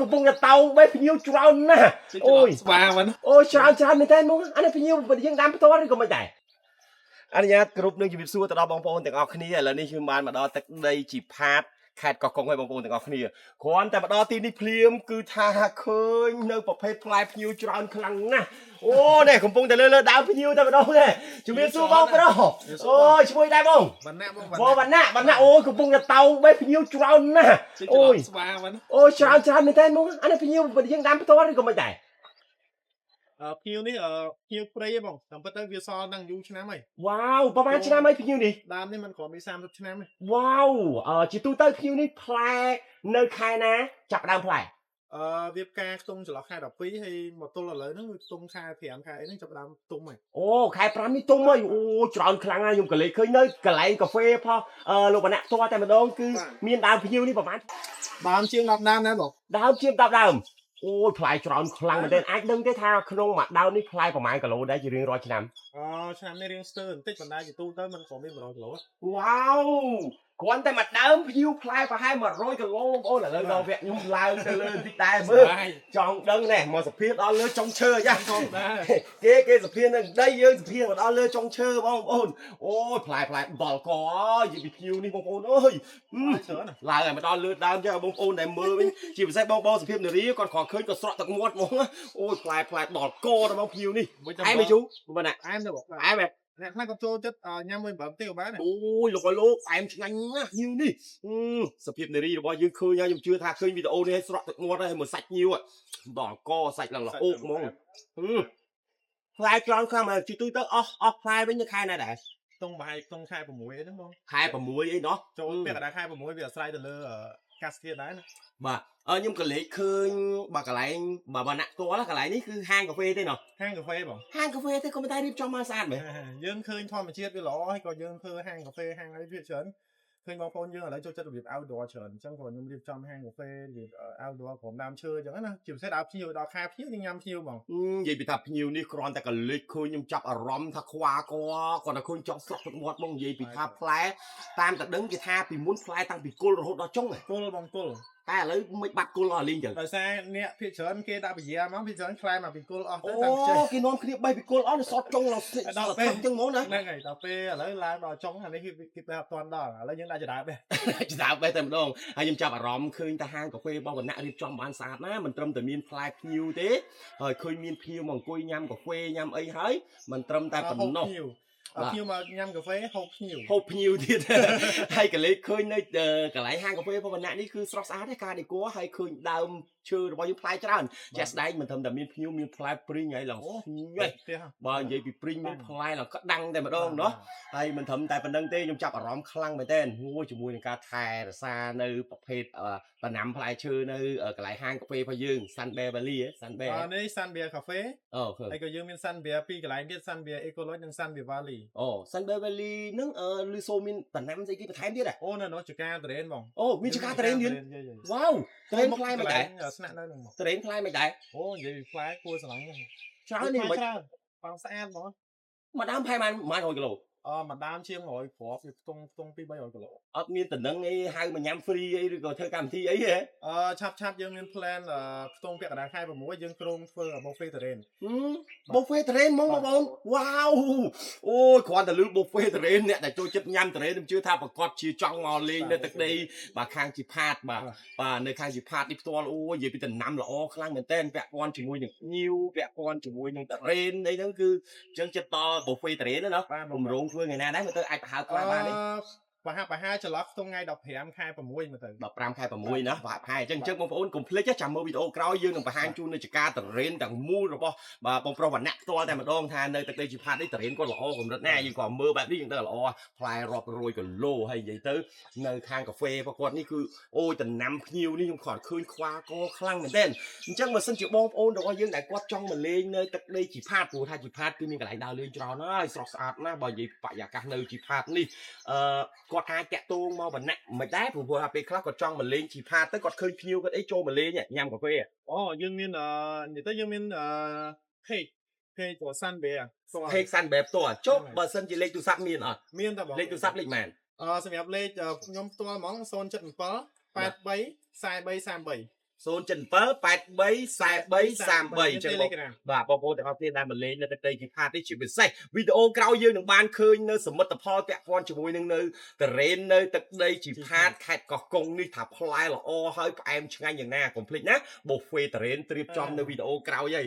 កំពុងតែតោងបីភ្ញៀវច្រើនណាស់អូយស្វាមិនអូយច្រើនមែនតើមកអានេះភ្ញៀវយើងតាមផ្ទាល់ឬក៏មិនដែរអនុញ្ញាតគ្រប់នឹងជម្រាបសួរទៅដល់បងប្អូនទាំងអស់គ្នាឥឡូវនេះខ្ញុំបានមកដល់ទឹកដីជីផាតខេត្តកោះកុងឲ្យបងប្អូនទាំងអស់គ្នាគ្រាន់តែមកដល់ទីនេះភ្លាមគឺថាឃើញនៅប្រភេទផ្លែភ្ញៀវច្រើនខ្លាំងណាស់អូនេះកំពុងតែលើដើមភ្ញៀវតែម្ដងនេះជម្រាបសួរបងប្រុសអូយឈ្មោះដែរបងវណ្ណៈបងវណ្ណៈអូយកំពុងតែតោងបីភ្ញៀវច្រើនណាស់អូយស្វាមិនអូយច្រើនមែនតើមកអានេះភ្ញៀវយើងតាមផ្ទាល់ឬក៏មិនដែរភ្ញៀវនេះភ្ញៀវព្រៃហ៎បងតាមពិតទៅវាសល់នឹងយូរឆ្នាំហើយវ៉ាវប្រហែលឆ្នាំហើយភ្ញៀវនេះដើមនេះมันគ្រាន់មាន30ឆ្នាំទេវ៉ាវជាទូទៅភ្ញៀវនេះផ្លែនៅខែណាចាប់ដើមផ្លែវាផ្កាខ្ទង់ចន្លោះខែ12ហើយមកទល់ឥឡូវហ្នឹងវាខ្ទង់ខែ5ខែអីហ្នឹងចាប់ដើមទុំហើយអូខែ5នេះទុំហើយអូច្រើនខ្លាំងណាស់ខ្ញុំក៏លេចឃើញនៅកន្លែងកាហ្វេផោះលោកបណ្ណៈផ្ទាល់តែម្ដងគឺមានដើមភ្ញៀវនេះប្រហែលដើមជាង10ដើមដែរបងដើមជាង10ដើមអូយផ្លែច្រើនខ្លាំងមែនទែនអាចដឹងទេថាក្នុងមួយដើមនេះផ្លែប្រហែលគីឡូដែរជារៀងរាល់ឆ្នាំឆ្នាំនេះរៀងស្ទើរបន្តិចប៉ុន្តែជាទូទៅมันក៏មាន100គីឡូវ៉ាវគ្រាន់តែមួយដើមភ្ញៀវផ្លែប្រហែល100គីឡូបងប្អូនឥឡូវដល់វគ្គខ្ញុំឡើងទៅលើបន្តិចដែរមើលចង់ដឹងណែមកសភាដល់លើចុងឈើយ៉ាគេសភានឹងដីយើងសភាមកដល់លើចុងឈើបងប្អូនអូយផ្លែដល់កនិយាយពីភ្ញៀវនេះបងប្អូនអើយឡើងឲ្យមកដល់លើដើមចឹងបងប្អូនដែលមើលវិញជាពិសេសបងសភានារីគាត់គ្រាន់ឃើញគាត់ស្រក់ទឹកមាត់ហ្មងអូយផ្លែដល់កដល់ភ្ញៀវនេះអែមទេជូមិនណាអែមទេបងអែមអ្នកខ្លះក៏ចូលចិត្តញ៉ាំមួយ5ទេក៏បានអូយលោកអែមឆ្ងាញ់ណាស់ញៀវនេះសភាពនារីរបស់យើងឃើញហើយខ្ញុំជឿថាឃើញវីដេអូនេះឲ្យស្រក់ទឹកមាត់ហើយមើលសាច់ញៀវដល់កសាច់ឡើងល្អោកហ្មងផ្លែច្រើនខ្លាំងមកជីទូទៅអស់ផ្លែវិញនៅខែណាដែរខ្ទង់ប្រហែលខ្ទង់ខែ6ហ្នឹងបងខែ6អីណោះចូលពាក់កណ្ដាលខែ6វាអាស្រ័យទៅលើកាសធាតុដែរណាបាទខ្ញុំក៏លេចឃើញបាទកន្លែងបាទវណ្ណៈផ្ទាល់កន្លែងនេះគឺហាងកាហ្វេទេណោះហាងកាហ្វេបងហាងកាហ្វេទេក៏មិនតែរៀបចំមកស្អាតមែនយើងឃើញធម្មជាតិវាល្អហើយក៏យើងធ្វើហាងកាហ្វេហាងអីវាច្រើនឃើញបងប្អូនយើងឥឡូវចូលចិត្តរបៀប outdoor ច្រើនអញ្ចឹងក៏ខ្ញុំរៀបចំហាងកាហ្វេរបៀប outdoor ក្រុមដើមឈើអញ្ចឹងណាជាពិសេសដល់ភ្ញៀវដល់ខែភ្ញៀវយើងញ៉ាំភ្ញៀវហ្មងនិយាយពីថាភ្ញៀវនេះគ្រាន់តែក៏លេចឃើញខ្ញុំចាប់អារម្មណ៍ថាខ្វាកគាត់តែឃើញចង់ស្រក់ទឹកមាត់ហ្មងនិយាយពីថាផ្លែតាមតែដឹងគេថាពីមុនផ្លែតាំងពីគល់រហូតដល់ចុងគល់បងគល់តែឥឡូវមិនបាត់គល់អស់លីងចឹងដោយសារអ្នកភាគច្រើនគេដាក់ពជាមកភាគច្រើនខ្លែមកពីគល់អស់ទៅតាមខ្ចីគេនាំគ្នា3ពីគល់អស់សតចុងដល់ពេលចឹងហ្មងណាហ្នឹងហើយដល់ពេលឥឡូវឡើងដល់ចុងអានេះគេទៅអត់ទាន់ដល់ឥឡូវយើងដាក់ចដាបទេចដាបទេតែម្ដងហើយខ្ញុំចាប់អារម្មណ៍ឃើញថាហាងកាហ្វេរបស់វណ្ណៈរៀបចំបានស្អាតណាមិនត្រឹមតែមានផ្លែភ្ញៀវទេហើយឃើញមានភ្ញៀវមកអង្គុយញ៉ាំកាហ្វេញ៉ាំអីហើយមិនត្រឹមតែប៉ុណ្ណោះភ្ញៀវមកញ៉ាំកាហ្វេហូបភ្ញៀវទៀតហើយកលេចឃើញនៅកន្លែងហាងកាហ្វេរបស់វណ្ណៈនេះគឺស្រស់ស្អាតទេការដេក័រហើយឃើញដើមឈើរបស់យើងផ្លែច្រើនជាក់ស្ដែងមិនត្រឹមតែមានភ្ញៀវមានផ្លែព្រីងហើយឡើងបើនិយាយពីព្រីងមានផ្លែឡើងក្តាំងតែម្ដងណោះហើយមិនត្រឹមតែប៉ុណ្្នឹងទេខ្ញុំចាប់អារម្មណ៍ខ្លាំងមែនទែនជាមួយនឹងការថែរក្សានៅប្រភេទដំណាំផ្លែឈើនៅកន្លែងហាងកាហ្វេរបស់យើង Sunbear Valley នេះ Sunbear Cafe ហើយក៏យើងមាន Sunbear ពីរកន្លែងទៀត Sunbear Ecology និង Sunbear Valley Sunbear Valley ហ្នឹងលឺសូមានដំណាំស្អីគេបន្ថែមទៀតហ៎អូនៅចកាត្រេនបងមានចកាត្រេនទៀតវ៉ាវត្រេនផ្លែមិនដែរស្នាក់នៅហ្នឹងត្រេនផ្លែមិនដែរអូនិយាយពីផ្លែគួរស្រឡាញ់ច្រើននេះមិនបងស្អាតបងមួយដើមផ្លែ100គីឡូមួយដើមជាង100គ្រាប់វាខ្ទង់2-300គីឡូអត់មានតំណឹងអីហៅមកញ៉ាំ free អីឬក៏ធ្វើកម្មវិធីអីហ៎ឆាប់យើងមាន plan ខ្ទង់ពាក់កណ្ដាលខែ6យើងក្រុមធ្វើ buffet terrain buffet terrain ហ្មងបងវ៉ាវអូយគ្រាន់តែលឺ buffet terrain អ្នកដែលចូលចិត្តញ៉ាំ terrain ខ្ញុំជឿថាប្រកាសជាចង់មកលេងនៅទឹកដីបាទខាងជីផាតបាទនៅខាងជីផាតនេះផ្ទាល់អូយនិយាយពីដំណាំល្អខ្លាំងមែនតើពាក់ព័ន្ធជាមួយនឹងញៀវពាក់ព័ន្ធជាមួយនឹង terrain អីហ្នឹងគឺចឹងចិត្តត buffet terrain ណាបំរុងធ្វើថ្ងៃណាដែរមើលទៅអាចប្រហែលខ្លះបានទេប្រហែលចន្លោះក្នុងថ្ងៃ15ខែ6មើលទៅ15ខែ6ណាប្រហែលអញ្ចឹងបងប្អូនកុំភ្លេចចាំមើលវីដេអូក្រោយយើងនឹងបង្ហាញជូននៅចកាតរេនទាំងមូលរបស់បាទបងប្រុសវណ្ណៈផ្ទាល់តែម្ដងថានៅទឹកដីជីផាតនេះតរេនគាត់ល្អកម្រិតណាយើងក៏មើលបែបនេះយើងទៅល្អផ្លែរាប់រយគីឡូហើយនិយាយទៅនៅខាងកាហ្វេរបស់គាត់នេះគឺអូយតំណាំភ្ញៀវនេះខ្ញុំគាត់ឃើញខ្វាកខ្លាំងមែនទែនអញ្ចឹងបើសិនជាបងប្អូនរបស់យើងដែលគាត់ចង់មកលេងនៅទឹកដីជីផាតព្រោះថាជីផាតគឺមានកន្លែងដើរលេងច្រើនហើយស្រស់ស្អាតណាស់បើនិយាយបរិយាកាសនៅជីផាតនេះគាត់អាចតាក់ទងមកវណ្ណៈមិនដែរព្រោះថាពេលខ្លះគាត់ចង់មកលេងជីផាតទៅគាត់ឃើញភ្ញៀវគាត់អីចូលមកលេងញ៉ាំកាហ្វេយើងមាននិយាយទៅយើងមានpage របស់ Sunbear page Sunbear ផ្ទាល់ចុះបើសិនជាលេខទូរស័ព្ទមានអត់មានតែបងលេខទូរស័ព្ទលេខម៉ានសម្រាប់លេខខ្ញុំផ្ទាល់ហ្មង077 83 43 33 077 83 43 ចឹងបង ណា បាទបងប្អូនទាំងអស់គ្នាដែលមកលេងនៅទឹកដីជីផាតនេះជាពិសេសវីដេអូក្រោយយើងនឹងបានឃើញនៅសមិទ្ធផលពាក់ព័ន្ធជាមួយនឹងនៅតរេននៅទឹកដីជីផាតខេត្តកោះកុងនេះថាផ្លែល្អហើយផ្អែមឆ្ងាញ់យ៉ាងណាកុំភ្លេចណាប៊ូហ្វេតរេនត្រៀមចំនៅវីដេអូក្រោយហើយ